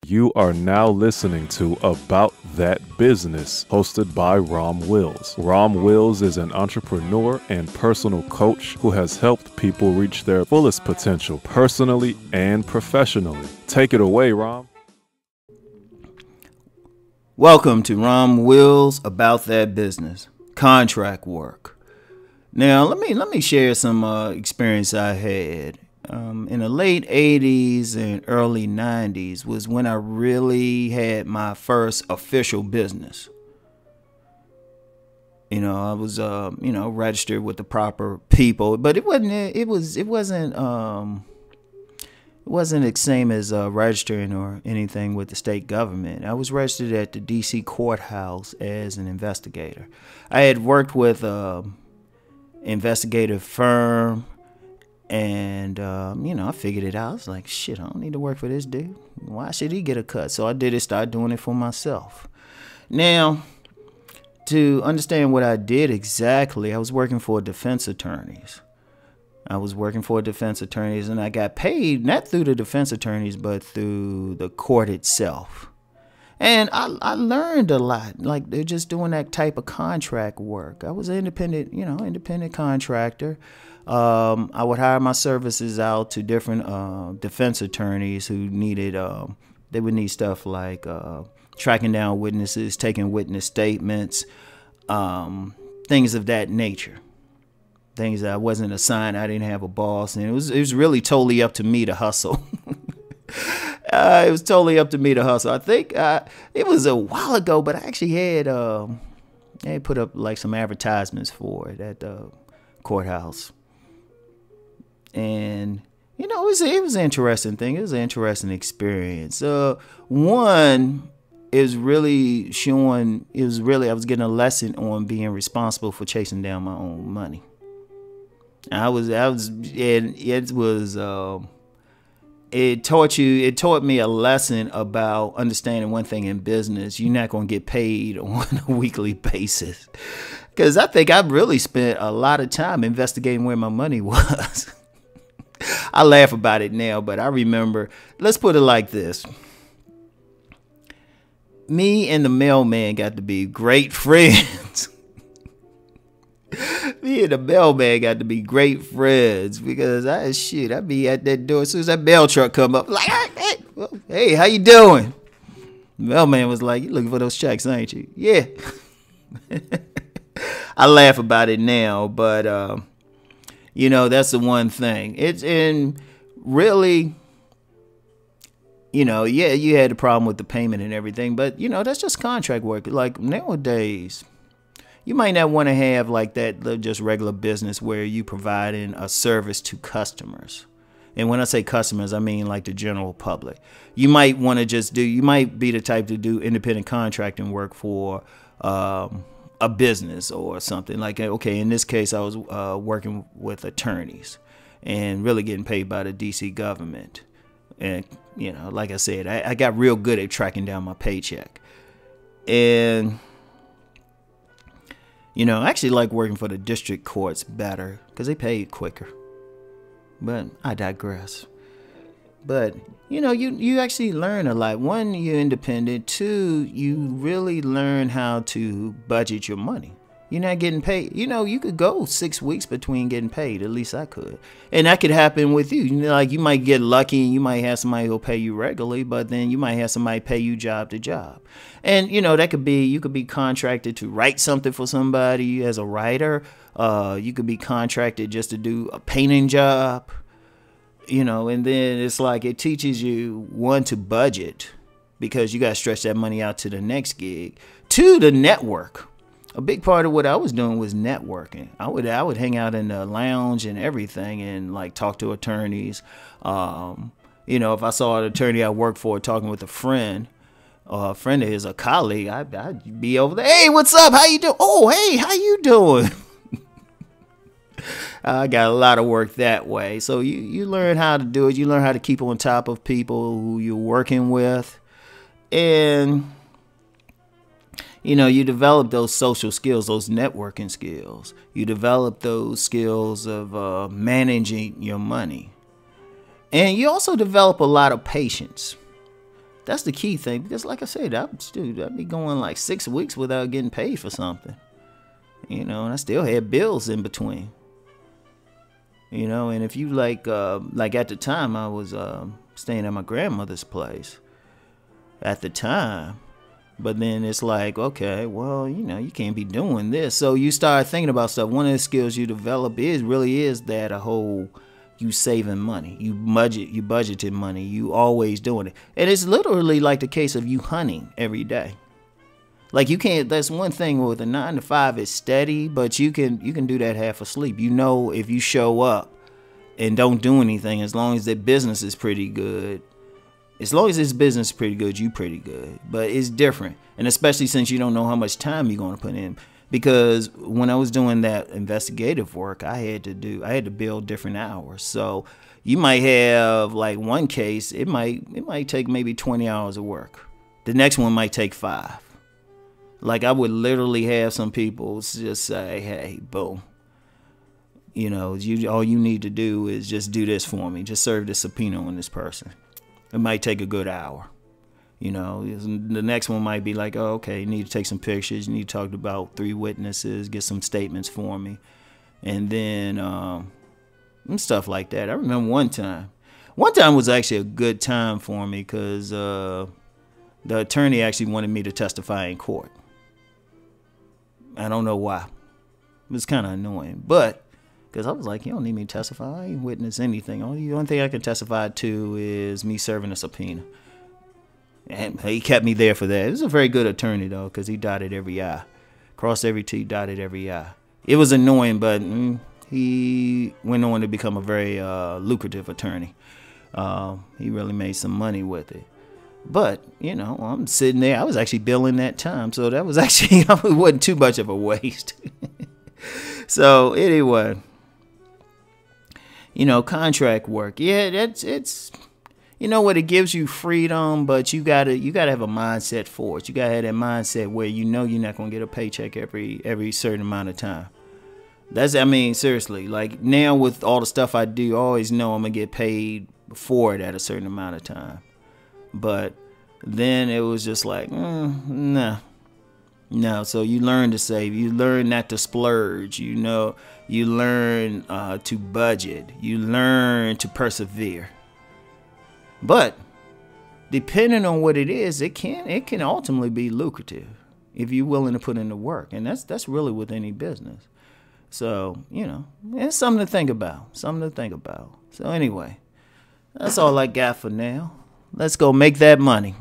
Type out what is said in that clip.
You are now listening to About That Business, hosted by Rom Wills. Rom Wills is an entrepreneur and personal coach who has helped people reach their fullest potential personally and professionally. Take it away, Rom. Welcome to Rom Wills About That Business, contract work. Now, let me share some experience I had. In the late 80s and early 90s was when I really had my first official business. I was registered with the proper people, but it wasn't the same as registering or anything with the state government. I was registered at the DC courthouse as an investigator. I had worked with an investigative firm. And, I figured it out. I was like, shit, I don't need to work for this dude. Why should he get a cut? So I started doing it for myself. Now, to understand what I did exactly, I was working for defense attorneys. And I got paid not through the defense attorneys, but through the court itself. And I learned a lot, like they're just doing that type of contract work. I was an independent contractor. I would hire my services out to different defense attorneys who needed, they would need stuff like tracking down witnesses, taking witness statements, things of that nature. Things that I wasn't assigned. I didn't have a boss, and it was really totally up to me to hustle. It was totally up to me to hustle. I think it was a while ago, but I actually had put up like some advertisements for it at the courthouse. And, it was an interesting thing. It was an interesting experience. One is really showing, I was getting a lesson on being responsible for chasing down my own money. It taught me a lesson about understanding one thing in business. You're not going to get paid on a weekly basis. Because I think I've really spent a lot of time investigating where my money was. I laugh about it now, but I remember, let's put it like this. Me and the mailman got to be great friends. Me and the mailman got to be great friends because I'd be at that door as soon as that mail truck come up, like, hey, how you doing? The mailman was like, you looking for those checks, ain't you? Yeah. I laugh about it now, but that's the one thing. It's in really, you had a problem with the payment and everything, but that's just contract work. Like nowadays, you might not want to have like that just regular business where you providing a service to customers. And when I say customers, I mean like the general public. You might want to you might be the type to do independent contracting work for a business or something. Like, okay, in this case, I was working with attorneys and really getting paid by the DC government. And, like I said, I got real good at tracking down my paycheck. And I actually like working for the district courts better because they pay quicker. But I digress. But, you actually learn a lot. One, you're independent. Two, you really learn how to budget your money. You're not getting paid. You could go 6 weeks between getting paid. At least I could. And that could happen with you. Like you might get lucky and you might have somebody who'll pay you regularly, but then you might have somebody pay you job to job. And, that could be, you could be contracted to write something for somebody as a writer. You could be contracted just to do a painting job. And then it's like it teaches you, one, to budget because you got to stretch that money out to the next gig. Two, to network. A big part of what I was doing was networking. I would hang out in the lounge and everything and like talk to attorneys. If I saw an attorney I worked for talking with a friend of his, a colleague, I'd be over there. Hey, what's up? How you doing? Oh, hey, how you doing? I got a lot of work that way. So you learn how to do it. You learn how to keep on top of people who you're working with. And, you develop those social skills, those networking skills. You develop those skills of managing your money. And you also develop a lot of patience. That's the key thing, because like I said, I'd be going like 6 weeks without getting paid for something, and I still had bills in between, and if you like at the time I was staying at my grandmother's place at the time, but then it's like, okay, well, you can't be doing this, so you start thinking about stuff. One of the skills you develop is that a whole, you saving money, you budgeting money, you always doing it. And it's literally like the case of you hunting every day. Like you can't, that's one thing with a 9 to 5, it's steady, but you can do that half asleep. If you show up and don't do anything, as long as the business is pretty good, you pretty good. But it's different. And especially since you don't know how much time you're going to put in. Because when I was doing that investigative work, I had to build different hours. So you might have like one case, it might take maybe 20 hours of work. The next one might take 5. Like I would literally have some people just say, hey, boom, all you need to do is just do this for me. Just serve this subpoena on this person. It might take a good hour. The next one might be like, oh, okay, you need to take some pictures. You need to talk about 3 witnesses, get some statements for me. And then stuff like that. I remember one time was actually a good time for me because the attorney actually wanted me to testify in court. I don't know why. It was kind of annoying. But because I was like, you don't need me to testify. I ain't witness anything. The only thing I can testify to is me serving a subpoena. And he kept me there for that. He was a very good attorney, though, because he dotted every I. Crossed every T, dotted every I. It was annoying, but he went on to become a very lucrative attorney. He really made some money with it. But, I'm sitting there. I was actually billing that time, so that was actually, it wasn't too much of a waste. So, anyway, contract work. Yeah, it's... It gives you freedom, but you gotta have a mindset for it. You gotta have that mindset where you're not gonna get a paycheck every certain amount of time. Seriously, like now with all the stuff I do, I always know I'm gonna get paid for it at a certain amount of time. But then it was just like, no. So you learn to save, you learn not to splurge, you learn to budget, you learn to persevere. But depending on what it is, it can ultimately be lucrative if you're willing to put in the work, and that's really with any business. So it's something to think about. So anyway, that's all I got for now. Let's go make that money.